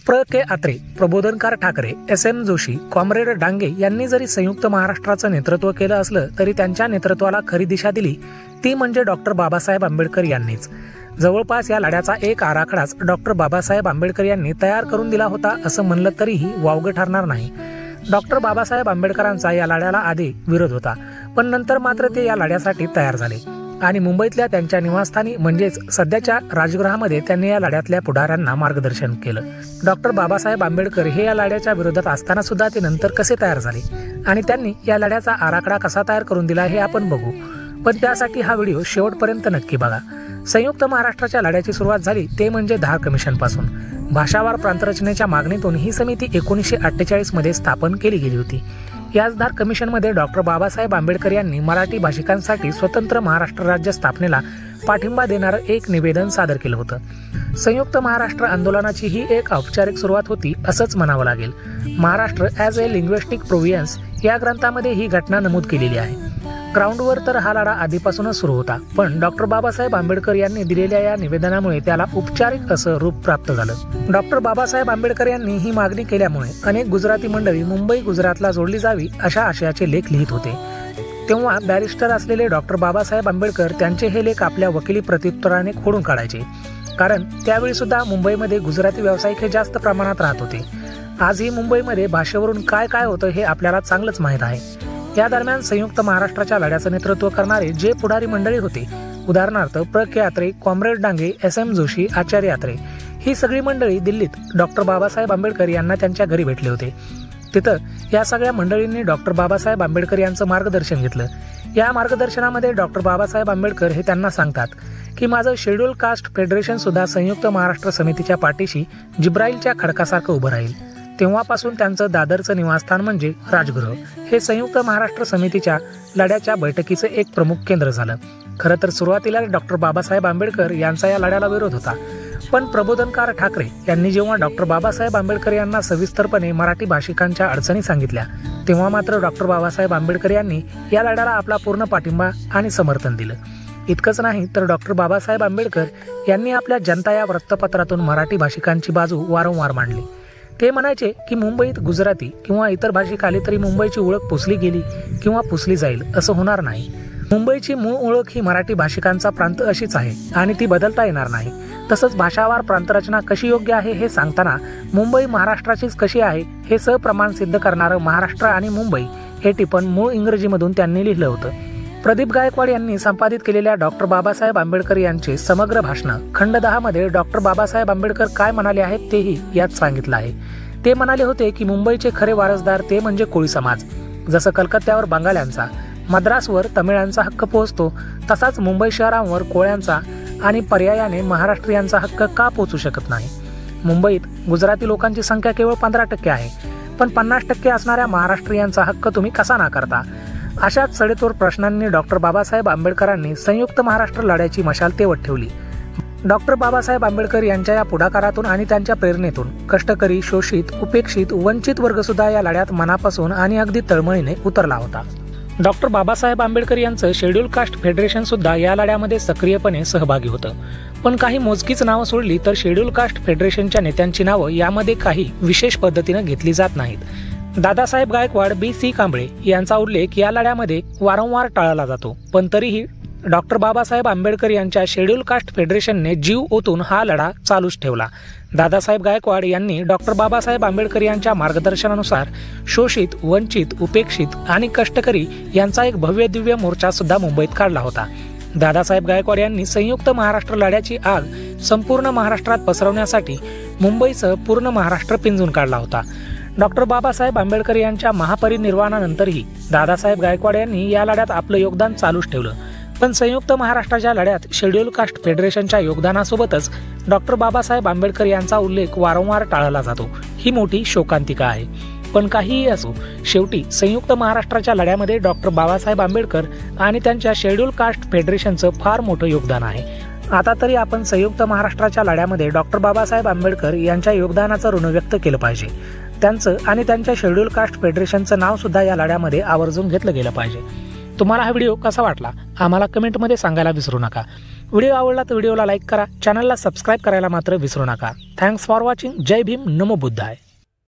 के Atre, Prabodhankar Thackeray, SM Joshi, comrade Dange यांनी जरी संयुक्त महाराष्ट्राचं नेतृत्व केलं असलं तरी त्यांच्या नेतृत्वाला खरी दिशा दिली ती म्हणजे डॉक्टर बाबासाहेब आंबेडकर यांनीच। जवळपास या लढ्याचा एक आराखडाच डॉक्टर बाबासाहेब आंबेडकर यांनी तयार करून दिला होता असं म्हणलं तरीही वावगं ठरणार नाही। डॉक्टर बाबासाहेब आंबेडकरांचा या लढ्याला आधी विरोध होता, पण नंतर मात्र ते या लढ्यासाठी तयार झाले आणि मुंबईतल्या त्यांच्या निवासस्थानी म्हणजेच सध्याच्या राजगृहामध्ये त्यांनी या लढ्यातल्या पुढाऱ्यांना मार्गदर्शन केलं। डॉक्टर बाबासाहेब आंबेडकर हे या लढ्याच्या विरोधात असताना सुद्धा ते नंतर कसे तयार झाले आणि त्यांनी या लढ्याचा आराखडा कसा तयार करून दिला हे आपण बघू, पण त्यासाठी हा व्हिडिओ शेवटपर्यंत नक्की बघा। संयुक्त महाराष्ट्राच्या लढ्याची सुरुवात झाली ते म्हणजे धार कमिशन पासून। भाषावार प्रांतरचनेच्या मागणीतून ही समिती 1948 मध्ये स्थापन केली गेली होती। याच धार कमिशन मध्ये डॉक्टर बाबासाहेब आंबेडकर यांनी मराठी भाषिकांसाठी स्वतंत्र महाराष्ट्र राज्य स्थापनेला पाठिंबा देणारं एक निवेदन सादर केलं होतं। संयुक्त महाराष्ट्र आंदोलनाची ही एक औपचारिक सुरुवात होती असंच म्हणावं लागेल। महाराष्ट्र ॲज ए लिंग्विस्टिक प्रोव्हियन्स या ग्रंथामध्ये ही घटना नमूद केलेली आहे। ग्राउंडवर तर हा लढा आधीपासूनच सुरू होता, पण डॉक्टर बाबासाहेब आंबेडकर यांनी दिलेल्या या निवेदनामुळे त्याला औपचारिक असं रूप प्राप्त झालं। डॉक्टर बाबासाहेब आंबेडकर यांनी ही मागणी केल्यामुळे अनेक गुजराती मंडळी मुंबई गुजरातला जोडली जावी अशा आशयाचे लेख लिहित होते। तेव्हा बॅरिस्टर असलेले डॉक्टर बाबासाहेब आंबेडकर त्यांचे हे लेख आपल्या वकिली प्रत्युत्तराने खोडून काढायचे, कारण त्यावेळी सुद्धा मुंबईमध्ये गुजराती व्यावसायिक हे जास्त प्रमाणात राहत होते। आजही मुंबईमध्ये भाषेवरून काय काय होतं हे आपल्याला चांगलंच माहीत आहे। या दरम्यान संयुक्त महाराष्ट्राच्या लढ्याचं नेतृत्व करणारे जे पुढारी मंडळी होते, उदाहरणार्थ के आत्रे, कॉम्रेड डांगे, SM जोशी, आचार्य आत्रे, ही सगळी मंडळी दिल्लीत डॉक्टर बाबासाहेब आंबेडकर यांना त्यांच्या घरी भेटले होते। तिथं या सगळ्या मंडळींनी डॉक्टर बाबासाहेब आंबेडकर यांचं मार्गदर्शन घेतलं। या मार्गदर्शनामध्ये डॉक्टर बाबासाहेब आंबेडकर हे त्यांना सांगतात की माझं शेड्यूल कास्ट फेडरेशन सुद्धा संयुक्त महाराष्ट्र समितीच्या पाठीशी जिब्राईलच्या खडकासारखं उभं राहील। तेव्हापासून त्यांचं दादरचं निवासस्थान म्हणजे राजगृह हे संयुक्त महाराष्ट्र समितीच्या लढ्याच्या बैठकीचं एक प्रमुख केंद्र झालं। खरं तर सुरुवातीला डॉक्टर बाबासाहेब आंबेडकर यांचा या लढ्याला विरोध होता, पण प्रबोधनकार ठाकरे यांनी जेव्हा डॉक्टर बाबासाहेब आंबेडकर यांना सविस्तरपणे मराठी भाषिकांच्या अडचणी सांगितल्या तेव्हा मात्र डॉक्टर बाबासाहेब आंबेडकर यांनी या लढ्याला आपला पूर्ण पाठिंबा आणि समर्थन दिलं। इतकंच नाही तर डॉक्टर बाबासाहेब आंबेडकर यांनी आपल्या जनता या वृत्तपत्रातून मराठी भाषिकांची बाजू वारंवार मांडली। ते म्हणायचे की मुंबईत गुजराती किंवा इतर भाषिक आले तरी मुंबईची ओळख पुसली गेली किंवा पुसली जाईल असं होणार नाही। मुंबईची मूळ ओळख ही मराठी भाषिकांचा प्रांत अशीच आहे आणि ती बदलता येणार नाही। तसंच भाषावार प्रांतरचना कशी योग्य आहे हे सांगताना मुंबई महाराष्ट्राचीच कशी आहे हे सप्रमाण सिद्ध करणारं महाराष्ट्र आणि मुंबई हे टिपण मूळ इंग्रजीमधून त्यांनी लिहिलं होतं। प्रदीप गायकवाड यांनी संपादित केलेल्या डॉक्टर बाबासाहेब आंबेडकर यांचे समग्र भाषण खंड 10 मध्ये डॉक्टर बाबासाहेब आंबेडकर काय म्हणाले आहेत तेही यात सांगितलं आहे। ते म्हणाले होते की मुंबईचे खरे वारसदार ते म्हणजे कोळी समाज। जसं कलकत्त्यावर बंगाल्यांचा, मद्रासवर तमिळांचा हक्क पोहोचतो, तसाच मुंबई शहरांवर कोळ्यांचा आणि पर्यायाने महाराष्ट्रीयांचा हक्क का पोहोचू शकत नाही। मुंबईत गुजराती लोकांची संख्या केवळ 15% आहे, पण 50% असणाऱ्या महाराष्ट्रीयांचा हक्क तुम्ही कसा नाकारता? अशाच सडेतोड प्रश्नांनी डॉक्टर बाबासाहेब आंबेडकरांनी संयुक्त महाराष्ट्र लढ्याची मशाल तेवत ठेवली। डॉक्टर बाबासाहेब आंबेडकर यांच्या या पुढाकारातून आणि त्यांच्या प्रेरणेतून कष्टकरी, शोषित, उपेक्षित, वंचित वर्ग सुद्धा या लढ्यात मनापासून आणि अगदी तळमळीने उतरला होता। डॉक्टर बाबासाहेब आंबेडकर यांचं शेड्यूल कास्ट फेडरेशन सुद्धा या लढ्यामध्ये सक्रियपणे सहभागी होतं, पण काही मोजकीच नावं सोडली तर शेड्यूल कास्ट फेडरेशनच्या नेत्यांची नावं यामध्ये काही विशेष पद्धतीनं घेतली जात नाहीत। दादासाहेब गायकवाड, BC कांबळे यांचा उल्लेख या लढ्यामध्ये वारंवार टाळला जातो, पण तरीही डॉक्टर बाबासाहेब आंबेडकर यांच्या शेड्यूल कास्ट फेडरेशनने जीव ओतून हा लढा चालूच ठेवला। दादासाहेब गायकवाड यांनी डॉक्टर बाबासाहेब आंबेडकर यांच्या मार्गदर्शनानुसार शोषित, वंचित, उपेक्षित आणि कष्टकरी यांचा एक भव्य दिव्य मोर्चा सुद्धा मुंबईत काढला होता। दादासाहेब गायकवाड यांनी संयुक्त महाराष्ट्र लढ्याची आग संपूर्ण महाराष्ट्रात पसरवण्यासाठी मुंबईसह पूर्ण महाराष्ट्र पिंजून काढला होता। डॉक्टर बाबासाहेब आंबेडकर यांच्या महापरिनिर्वाणानंतरही दादासाहेब गायकवाड यांनी या लढ्यात आपलं योगदान चालूच ठेवलं, पण संयुक्त महाराष्ट्राच्या लढ्यात शेड्यूल कास्ट फेडरेशनच्या योगदानासोबतच डॉक्टर बाबासाहेब आंबेडकर यांचा उल्लेख वारंवार टाळला जातो। ही मोठी शोकांतिका आहे, पण काहीही असो, शेवटी संयुक्त महाराष्ट्राच्या लढ्यामध्ये डॉक्टर बाबासाहेब आंबेडकर आणि त्यांच्या शेड्यूल कास्ट फेडरेशनचं फार मोठं योगदान आहे। आता तरी आपण संयुक्त महाराष्ट्राच्या लढ्यामध्ये डॉक्टर बाबासाहेब आंबेडकर यांच्या योगदानाचं ऋण व्यक्त केलं पाहिजे। त्यांचं आणि त्यांच्या शेड्यूल कास्ट फेडरेशनचं नाव सुद्धा या लढ्यामध्ये आवर्जून घेतलं गेलं पाहिजे। तुम्हाला हा व्हिडिओ कसा वाटला आम्हाला कमेंटमध्ये सांगायला विसरू नका। व्हिडिओ आवडला तर व्हिडिओला लाईक करा, चॅनलला सबस्क्राईब करायला मात्र विसरू नका. Thanks for watching. जय भीम. नमो बुद्धाय.